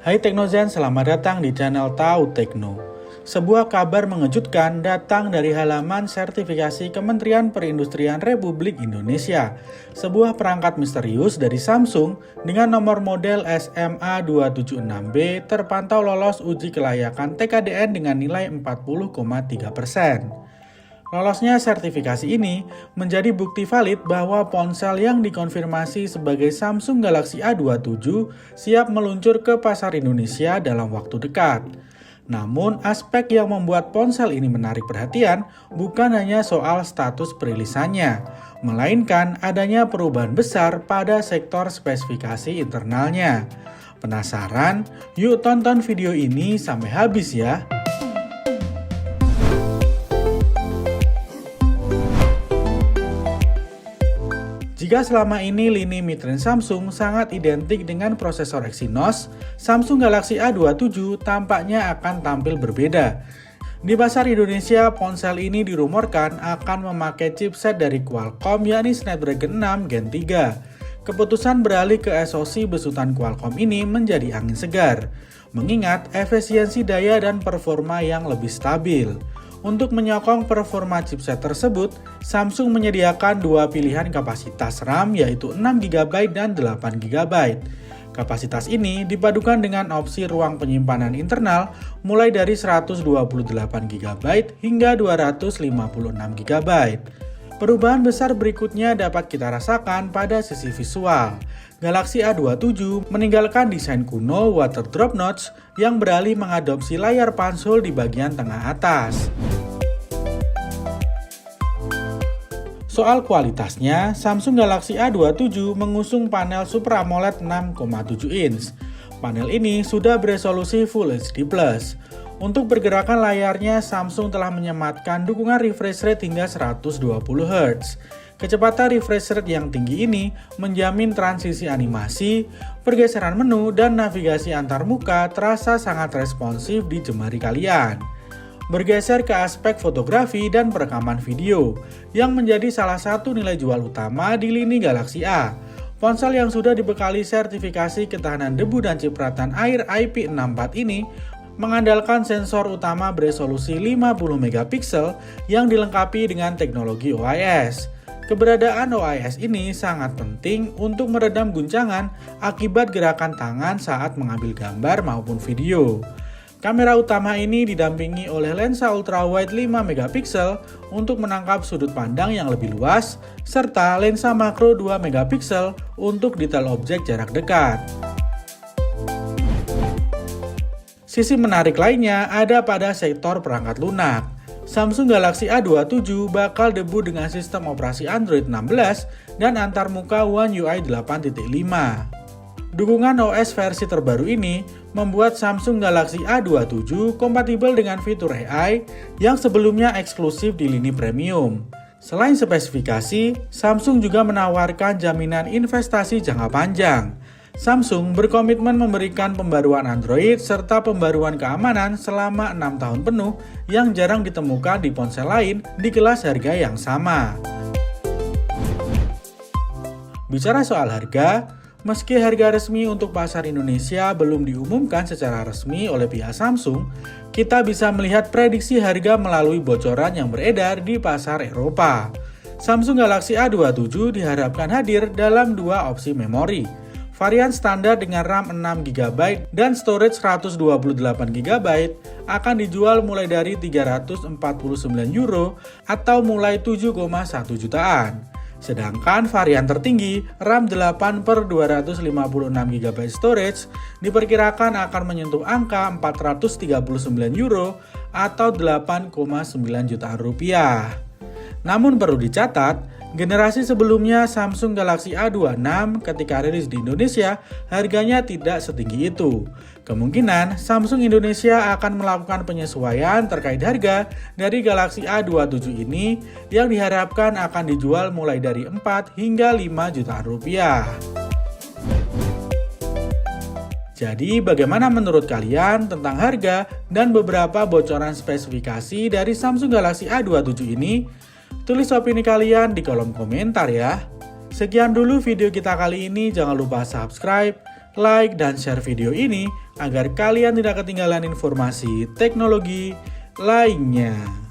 Hai Teknozen, selamat datang di channel Tahu Tekno. Sebuah kabar mengejutkan datang dari halaman sertifikasi Kementerian Perindustrian Republik Indonesia. Sebuah perangkat misterius dari Samsung dengan nomor model SMA276B terpantau lolos uji kelayakan TKDN dengan nilai 40,3%. Lolosnya sertifikasi ini menjadi bukti valid bahwa ponsel yang dikonfirmasi sebagai Samsung Galaxy A27 siap meluncur ke pasar Indonesia dalam waktu dekat. Namun, aspek yang membuat ponsel ini menarik perhatian bukan hanya soal status perilisannya, melainkan adanya perubahan besar pada sektor spesifikasi internalnya. Penasaran? Yuk tonton video ini sampai habis ya! Jika selama ini lini mid-range Samsung sangat identik dengan prosesor Exynos, Samsung Galaxy A27 tampaknya akan tampil berbeda. Di pasar Indonesia, ponsel ini dirumorkan akan memakai chipset dari Qualcomm yakni Snapdragon 6 Gen 3. Keputusan beralih ke SoC besutan Qualcomm ini menjadi angin segar, mengingat efisiensi daya dan performa yang lebih stabil. Untuk menyokong performa chipset tersebut, Samsung menyediakan dua pilihan kapasitas RAM yaitu 6GB dan 8GB. Kapasitas ini dipadukan dengan opsi ruang penyimpanan internal mulai dari 128GB hingga 256GB. Perubahan besar berikutnya dapat kita rasakan pada sisi visual. Galaxy A27 meninggalkan desain kuno water drop notch yang beralih mengadopsi layar pansul di bagian tengah atas. Soal kualitasnya, Samsung Galaxy A27 mengusung panel Super AMOLED 6,7 inch. Panel ini sudah beresolusi Full HD+. Untuk pergerakan layarnya, Samsung telah menyematkan dukungan refresh rate hingga 120Hz. Kecepatan refresh rate yang tinggi ini menjamin transisi animasi, pergeseran menu, dan navigasi antar muka terasa sangat responsif di jemari kalian. Bergeser ke aspek fotografi dan perekaman video, yang menjadi salah satu nilai jual utama di lini Galaxy A. Ponsel yang sudah dibekali sertifikasi ketahanan debu dan cipratan air IP64 ini mengandalkan sensor utama beresolusi 50MP yang dilengkapi dengan teknologi OIS. Keberadaan OIS ini sangat penting untuk meredam guncangan akibat gerakan tangan saat mengambil gambar maupun video. Kamera utama ini didampingi oleh lensa ultrawide 5MP untuk menangkap sudut pandang yang lebih luas, serta lensa makro 2MP untuk detail objek jarak dekat. Sisi menarik lainnya ada pada sektor perangkat lunak. Samsung Galaxy A27 bakal debut dengan sistem operasi Android 16 dan antarmuka One UI 8.5. Dukungan OS versi terbaru ini membuat Samsung Galaxy A27 kompatibel dengan fitur AI yang sebelumnya eksklusif di lini premium. Selain spesifikasi, Samsung juga menawarkan jaminan investasi jangka panjang. Samsung berkomitmen memberikan pembaruan Android serta pembaruan keamanan selama 6 tahun penuh yang jarang ditemukan di ponsel lain di kelas harga yang sama. Bicara soal harga, meski harga resmi untuk pasar Indonesia belum diumumkan secara resmi oleh pihak Samsung, kita bisa melihat prediksi harga melalui bocoran yang beredar di pasar Eropa. Samsung Galaxy A27 diharapkan hadir dalam dua opsi memori. Varian standar dengan RAM 6GB dan storage 128GB akan dijual mulai dari €349 atau mulai 7,1 jutaan. Sedangkan varian tertinggi RAM 8/256GB storage diperkirakan akan menyentuh angka €439 atau 8,9 jutaan rupiah. Namun perlu dicatat, generasi sebelumnya Samsung Galaxy A26 ketika rilis di Indonesia harganya tidak setinggi itu. Kemungkinan Samsung Indonesia akan melakukan penyesuaian terkait harga dari Galaxy A27 ini yang diharapkan akan dijual mulai dari 4 hingga 5 jutaan rupiah. Jadi bagaimana menurut kalian tentang harga dan beberapa bocoran spesifikasi dari Samsung Galaxy A27 ini? Tulis opini kalian di kolom komentar ya. Sekian dulu video kita kali ini, jangan lupa subscribe, like, dan share video ini agar kalian tidak ketinggalan informasi teknologi lainnya.